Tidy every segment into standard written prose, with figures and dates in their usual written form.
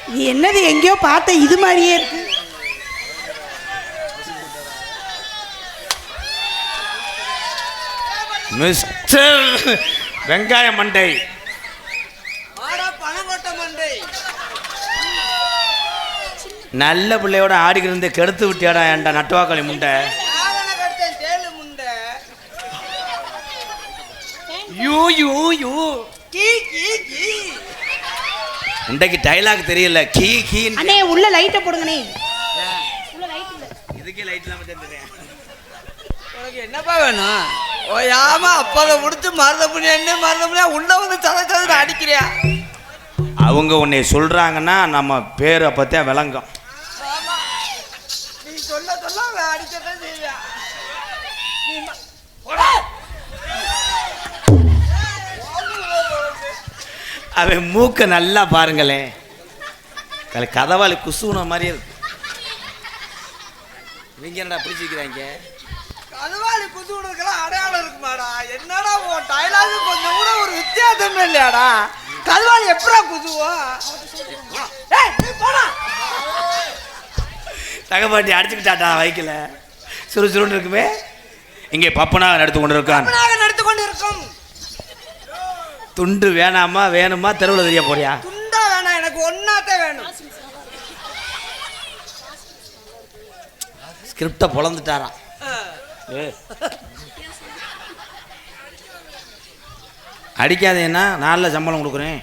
இது என்னது எங்கேயோ பார்த்த இது மாதிரியே இருக்கு. மிஸ்டர் வெங்காய மண்டை, நல்ல பிள்ளையோட ஆடிக்கிட்டு கெடுத்து விட்டியாடா ஏன்டா நட்டுவாக்களி முண்டை. யூ யூ யூ முண்டைக்கு டைலாக் தெரியல. கீ கீ அண்ணே உள்ள லைட்ட போடுங்கண்ணே. உள்ள லைட் இல்ல. இதுக்கே லைட் இல்லாம தெரியுது. உனக்கு என்னப்பா வேணும்? ஓயாம அப்பத முடிச்சு மருத புண்ணியா உள்ள வந்து சத அடிக்கிறியா? அவங்க உன்னை சொல்றாங்கன்னா நம்ம பேரை பத்தியா விளங்கும். நீ சொல்ல சொல்ல அடிக்கதான் செய்வியா? அவன் மூக்க நல்லா பாருங்களேன், கதவாளி குசுன மாதிரி இருக்கு. இவங்க என்னடா பிடிச்சிக்கிறாங்க? கதவாளி குசுனுக்கெல்லாம் அடையாளம் இருக்குமாடா? என்னடா உன் டைலாக் கொஞ்சம் கூட ஒரு வித்தியாசமே இல்லையாடா? கதவாளி எப்படா குசுவோம்? தகப்பாட்டி அடிச்சுக்கிட்டாட்டா வைக்கல சுறுசுறுன்னு இருக்குமே. இங்கே பப்பனாக நடத்து கொண்டு இருக்கான். துண்டு வேணாமா வேணுமா தெருவில் தெரிய போறியா? துண்டா வேணாம், எனக்கு ஒன்னாத்தே வேணும். ஸ்கிரிப்டை பொழந்துட்டாராம். அடிக்காதேன்னா நாளில் சம்பளம் கொடுக்குறேன்.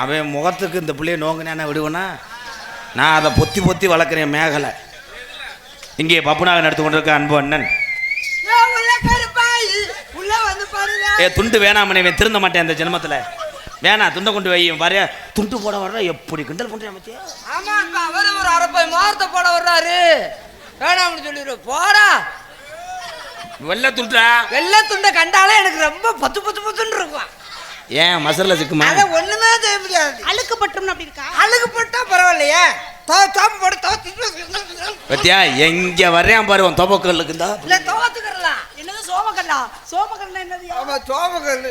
அவன் முகத்துக்கு இந்த பிள்ளைய நோங்கினா விடுவேன்னா நான் அதை பொத்தி பொத்தி வளர்க்குறேன் மேகலை. இங்கே பப்புனாக நடத்து கொண்டிருக்க அன்பு அண்ணன். துண்டு வேணாமனே திருந்த மாட்டேன் அந்த ஜென்மத்தில். வேணாம் துண்டை கொண்டு வை. வரைய துண்டு போட வர்ற எப்படி கிண்டல் பண்ணுறேன் மத்தியா? ஆமா அவர் ஒரு அரப்பை மார்த்த போட வர்றாரு. வேணாம்னு சொல்லிடு போடா. வெள்ளை துண்டா? வெள்ளை துண்டை கண்டாலே எனக்கு ரொம்ப பத்து பத்து பத்துன்னு இருக்கும். ஏன் மசரில் சிக்குமா? அதை ஒண்ணுமே செய்ய முடியாது. அழுக்கு பட்டும் அப்படி இருக்கா? அழுக்கு பட்டா பரவாயில்லையே. பத்தியா எங்க வர்றேன் பாருவோம் தோப்பக்கல்லுக்கு இருந்தா இல்ல தோத்துக்கிறலாம். என்னது சோமக்கல்லா? சோமக்கல்லா என்னது? ஆமா சோமக்கல்.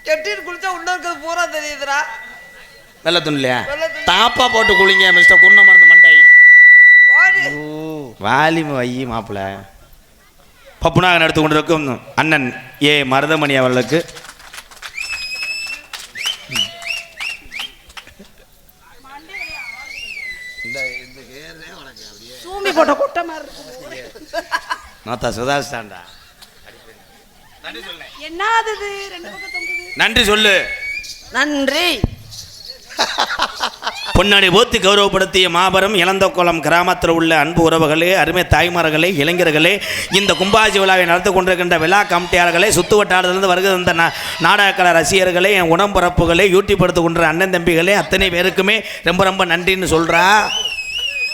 கெட்டிட்டு குளிச்சா உள்ள இருக்கிறது பூரா தெரியுதுடா. வெள்ளை துண்டு இல்லையா? தாப்பா போட்டு குளிங்க மிஸ்டர் குருண மருந்து மண்டை. வாலிம வை மாப்பிள்ள. பப்புனாக நடத்து கொண்டிருக்கும் அண்ணன் ஏ மருதமணி அவர்களுக்கு சூம்பி போட்ட கொட்டை மாதிரி நோத்தா சுதாஸ்டாண்டா. என்னது இது? ரெண்டு பக்கம் தொங்குது. நன்றி சொல்லு. நன்றி. பொன்னாடி போத்தி கௌரவப்படுத்திய மாபெரும் இளந்தோக்குளம் கிராமத்தில் உள்ள அன்பு உறவுகளே, அருமை தாய்மார்களே, இளைஞர்களே, இந்த கும்பாசி விழாவை நடத்தி கொண்டிருக்கின்ற விழா கமிட்டியாளர்களே, சுத்து வட்டாரத்திலிருந்து வருகை தந்த நாடகக்கலை ரசிகர்களே, என் உடம்பரப்புகளே, யூடியூப் எடுத்து கொண்ட அண்ணன் தம்பிகளே, அத்தனை பேருக்குமே ரொம்ப ரொம்ப நன்றின்னு சொல்றா.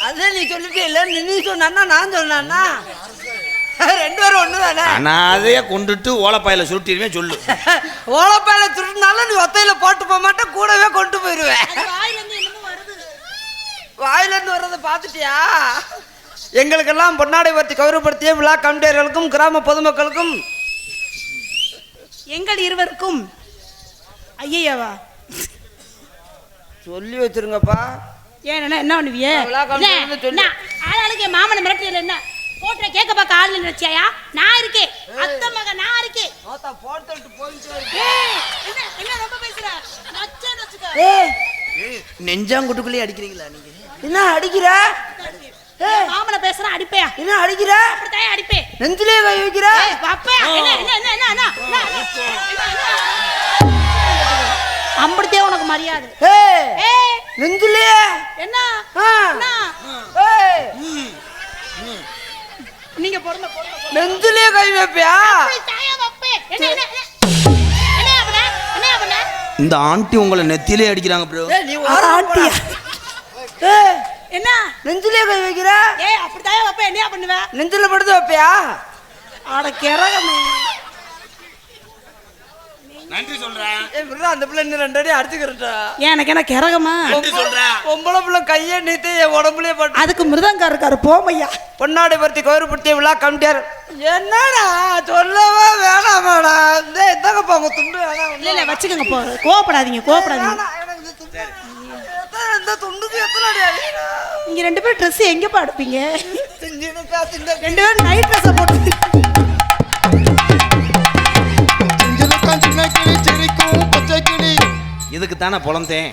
அதே நீ சொல்லிட்டே இல்லை, நீ சொன்னா நான் சொன்னா ரெண்டு பேரும் ஒண்ணுதானே. அனாதைய கொண்டுட்டு ஓலப்பாயில சுருட்டிடுவேன் சொல்லு. ஓலப்பாயில சுருட்டினாலும் நீ ஒத்தையில போட்டு போக மாட்டேன், கூடவே கொண்டு போயிடுவேன். வாயில இருந்து வர்றதை பார்த்துட்டியா? எங்களுக்கெல்லாம் பொன்னாடை பற்றி கௌரவப்படுத்திய விழா கமிட்டியர்களுக்கும் கிராம பொதுமக்களுக்கும் எங்கள் இருவருக்கும் ஐயவா சொல்லி வச்சிருங்கப்பா. ஏன் என்ன பண்ணுவிய? ஆளாளுக்கு மாமனை மிரட்டியல என்ன போட்ட கேட்க பார்க்க ஆள் நினைச்சியா? நான் இருக்கேன், அத்தை மக நான் இருக்கேன். ரொம்ப பேசுற நெஞ்சாங்குட்டுக்குள்ளே அடிக்கிறீங்களா நீங்க? என்ன அடிக்கிற? மாமனை பேசுற அடிப்பையா? என்ன அடிக்கிற? அப்படியே அடிப்பேன். நெஞ்சிலே கை வைக்கிற? அம்படுத்தே உனக்கு மரியாதை. நெஞ்சிலே என்ன நீங்க பொறுமை நெஞ்சிலே கை வைப்பியா? இந்த ஆண்டி உங்களை நெத்திலே அடிக்கிறாங்க ப்ரோ. என்ன நெஞ்சிலே கை வைக்கிற? அப்படித்தான் வைப்பேன். என்ன பண்ணுவ? நெஞ்சில படுத்து வைப்பியா? ஆட கிறகமே. நன்றி சொல்றேன். அந்த பிள்ளை இன்னும் 2 அடி அடிச்சுக்கிறா. எனக்கு என்ன கிறகமா? பொம்பளை பிள்ளை கையை நீத்து என் உடம்புலயே பட்டு. அதுக்கு மிருதங்கா இருக்காரு போமையா. பொன்னாடை பற்றி கௌரவப்படுத்திய விழா கமிட்டியார். என்னடா சொல்லவா வேணாமாடா? இந்தாங்க போங்க துண்டு வேணாம். இல்ல வச்சுக்கோங்க, கோவப்படாதீங்க கோவப்படாதீங்க. எனக்கு இந்த துண்டுக்கு எத்தனை அடி அடிக்கிறா? நீங்க 2 பேரும் ட்ரெஸ் எங்கப்பா எடுப்பீங்க? திஞ்சினுக்கா திங்க 2 பேரும் நைட் ட்ரெஸ் போட்டு இதுக்கு தானே பொழந்தேன்.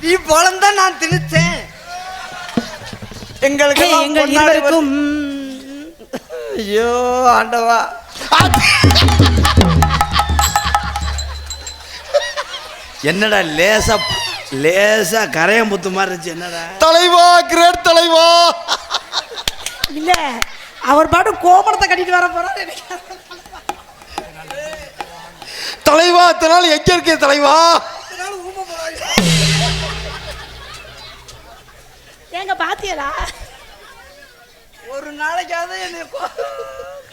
நீ பொழந்தா நான் திணிச்சேன். எங்களுக்கு எங்கள் இருவருக்கும் ஐயோ ஆண்டவா. என்னடா லேசா லேசா கரையம் புத்து மாதிரி இருந்துச்சு. என்னடா தலைவா, கிரேட் தலைவா. இல்ல அவர் பாட்டு கோமணத்தை கட்டிட்டு வர போறாரு. தலைவா, இத்தனை எங்க இருக்கே தலைவா? ஏங்க பாத்தியலா? ஒரு நாளைக்காவது என்ன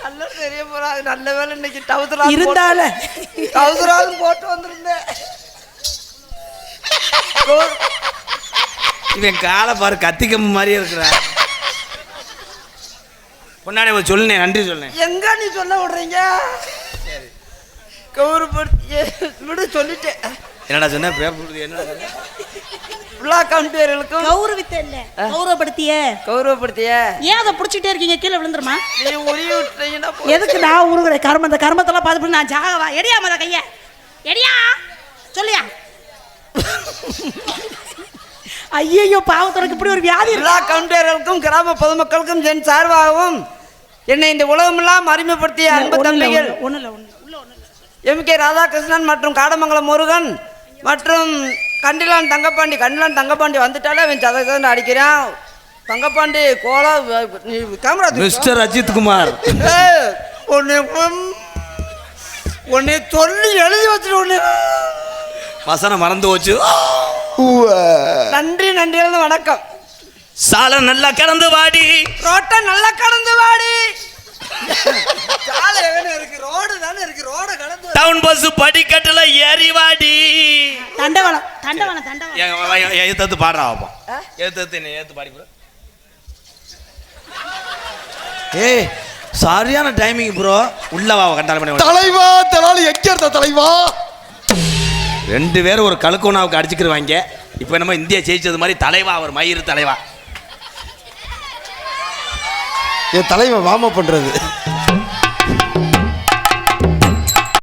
நல்ல தெரிய போறாங்க. நல்ல வேலை இன்னைக்கு டவுசரா இருந்தால டவுசராவது போட்டு வந்திருந்தேன். இவன் காலை பாரு கத்திக்கம்பு மாதிரியே இருக்கிறான். முன்னாடி சொல்லுனேன், நன்றி சொன்னேன். எங்க நீ சொல்ல விடுறீங்க? கௌரவப்படுத்திய விட சொல்லிட்டேன். என்னடா சொன்ன? பேப்பர் என்னடா சொன்ன? விழா கமிட்டியர்களுக்கும் கௌரவித்த இல்ல கௌரவப்படுத்திய கௌரவப்படுத்திய. ஏன் அதை புடிச்சிட்டே இருக்கீங்க? கீழே விழுந்துருமா? நீ உருவி விட்டீங்கன்னா எதுக்கு நான் உருகுற கர்மம்? அந்த கர்மத்தெல்லாம் பார்த்து நான் ஜாகவா? எடியா மத கைய எடியா சொல்லியா? ஐயோ பாவத்தோருக்கு இப்படி ஒரு வியாதி. விழா கமிட்டியர்களுக்கும் கிராம பொதுமக்களுக்கும் என் சார்பாகவும் என்னை இந்த உலகமெல்லாம் அறிமுகப்படுத்திய அன்பு தம்பிகள் எம்.கே. ராதாகிருஷ்ணன் மற்றும் காடமங்கலம் முருகன் மற்றும் கண்டிலான் தங்கப்பாண்டி வந்துட்டாலே அவன் சதகன்னு அடிக்கிறான். தங்கப்பாண்டி கோலா கேமரா மிஸ்டர் அஜித் குமார் உன்னை சொல்லி எழுதி வச்சுட்டு வசனம் மறந்து போச்சு. நன்றி வணக்கம். சாலை நல்லா கடந்து வாடி, ரோட்டை நல்லா கடந்து வாடி. சாலை இருக்கு, ரோடு தானே இருக்கு, ரோட கடந்து டவுன் பஸ் படிக்கட்டுல ஏறி வாடி. தண்டவனம் எழுத்து பாடுறா பாப்போம். எழுத்து என்ன எழுத்து பாடி ப்ரோ. ஏய் சரியான டைமிங் ப்ரோ. உள்ள வா கண்டால பண்ணி. தலைவா, தலாலி எங்க இருந்த தலைவா? 2 பேரும் ஒரு கழுக்கோனாவுக்கு அடிச்சுக்கிடுவாங்க. இப்போ நம்ம இந்தியா ஜெயிச்சது மாதிரி தலைவா அவர் மயிறு தலைவா. என் தலைவன் வாம பண்றது.